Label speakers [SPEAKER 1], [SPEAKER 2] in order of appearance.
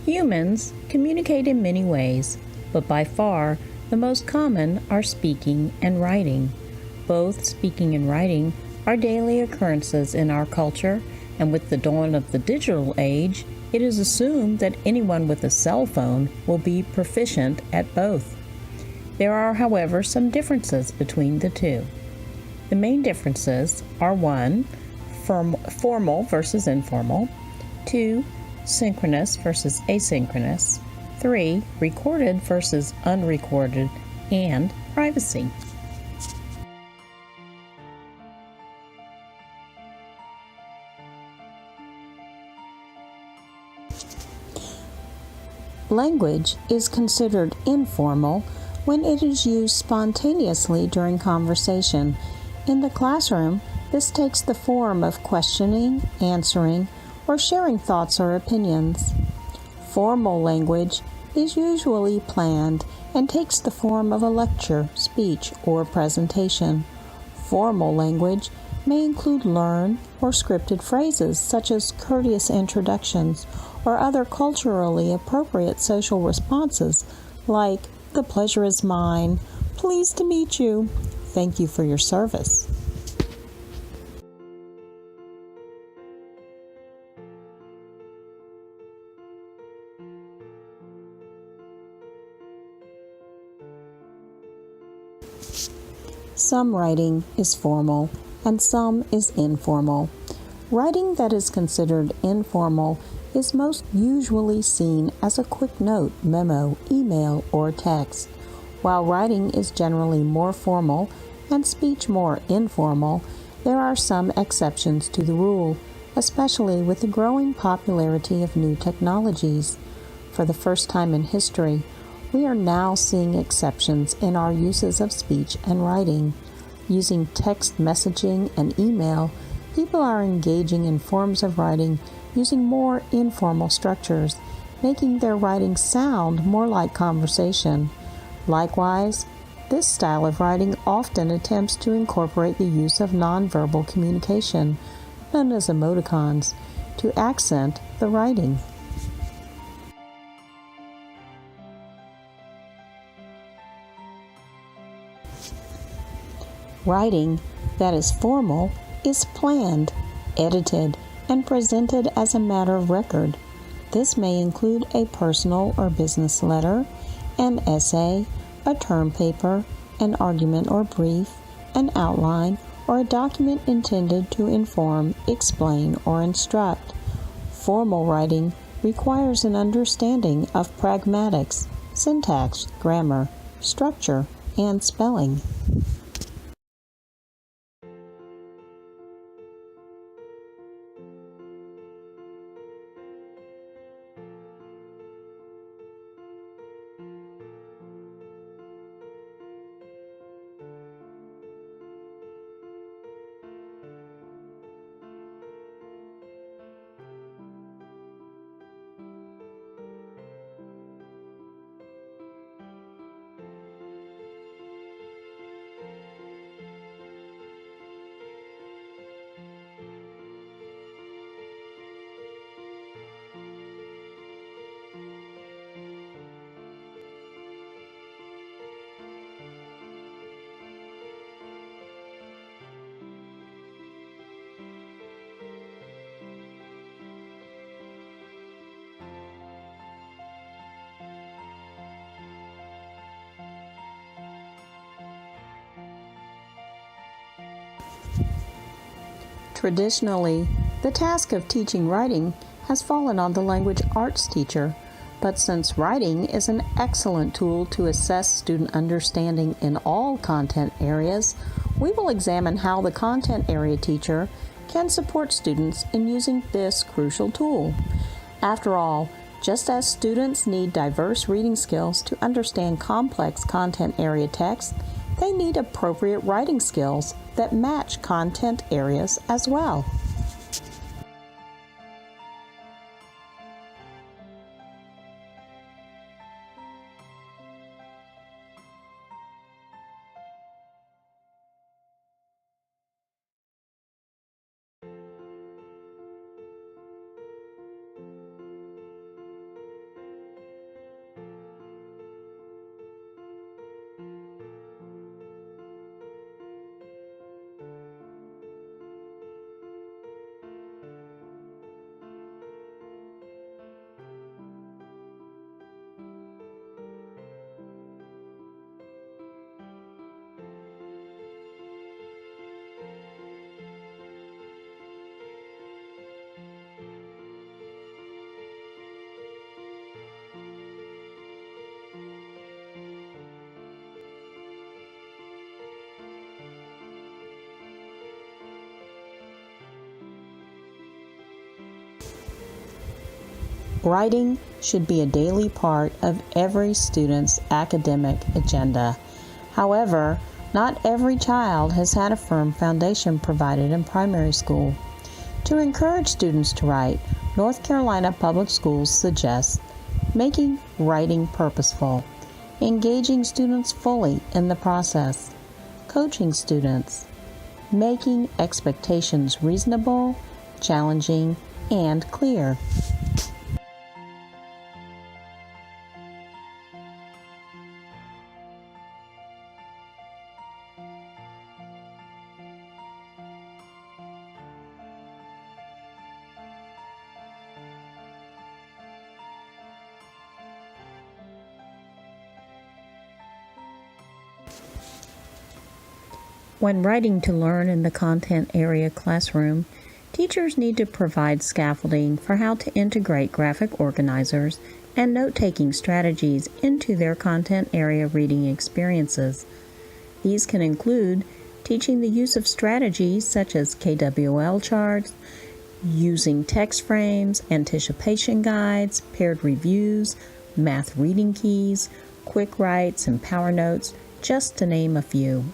[SPEAKER 1] Humans communicate in many ways, but by far the most common are speaking and writing. Both speaking and writing are daily occurrences in our culture, and with the dawn of the digital age, it is assumed that anyone with a cell phone will be proficient at both. There are, however, some differences between the two. The main differences are 1. Formal versus informal, 2. Synchronous versus asynchronous, 3. Recorded versus unrecorded, and privacy. Language is considered informal when it is used spontaneously during conversation. In the classroom, this takes the form of questioning, answering, or sharing thoughts or opinions. Formal language is usually planned and takes the form of a lecture, speech, or presentation. Formal language may include learned or scripted phrases such as courteous introductions or other culturally appropriate social responses like, "The pleasure is mine," "Pleased to meet you," "Thank you for your service." Some writing is formal and some is informal. Writing that is considered informal is most usually seen as a quick note, memo, email, or text. While writing is generally more formal and speech more informal, there are some exceptions to the rule, especially with the growing popularity of new technologies. For the first time in history, we are now seeing exceptions in our uses of speech and writing. Using text messaging and email, people are engaging in forms of writing using more informal structures, making their writing sound more like conversation. Likewise, this style of writing often attempts to incorporate the use of nonverbal communication, known as emoticons, to accent the writing. Writing that is formal is planned, edited, and presented as a matter of record. This may include a personal or business letter, an essay, a term paper, an argument or brief, an outline, or a document intended to inform, explain, or instruct. Formal writing requires an understanding of pragmatics, syntax, grammar, structure, and spelling. Traditionally, the task of teaching writing has fallen on the language arts teacher, but since writing is an excellent tool to assess student understanding in all content areas, we will examine how the content area teacher can support students in using this crucial tool. After all, just as students need diverse reading skills to understand complex content area text, they need appropriate writing skills that match content areas as well. Writing should be a daily part of every student's academic agenda. However, not every child has had a firm foundation provided in primary school. To encourage students to write, North Carolina Public Schools suggests making writing purposeful, engaging students fully in the process, coaching students, making expectations reasonable, challenging, and clear. When writing to learn in the content area classroom, teachers need to provide scaffolding for how to integrate graphic organizers and note-taking strategies into their content area reading experiences. These can include teaching the use of strategies such as KWL charts, using text frames, anticipation guides, paired reviews, math reading keys, quick writes, and power notes, just to name a few.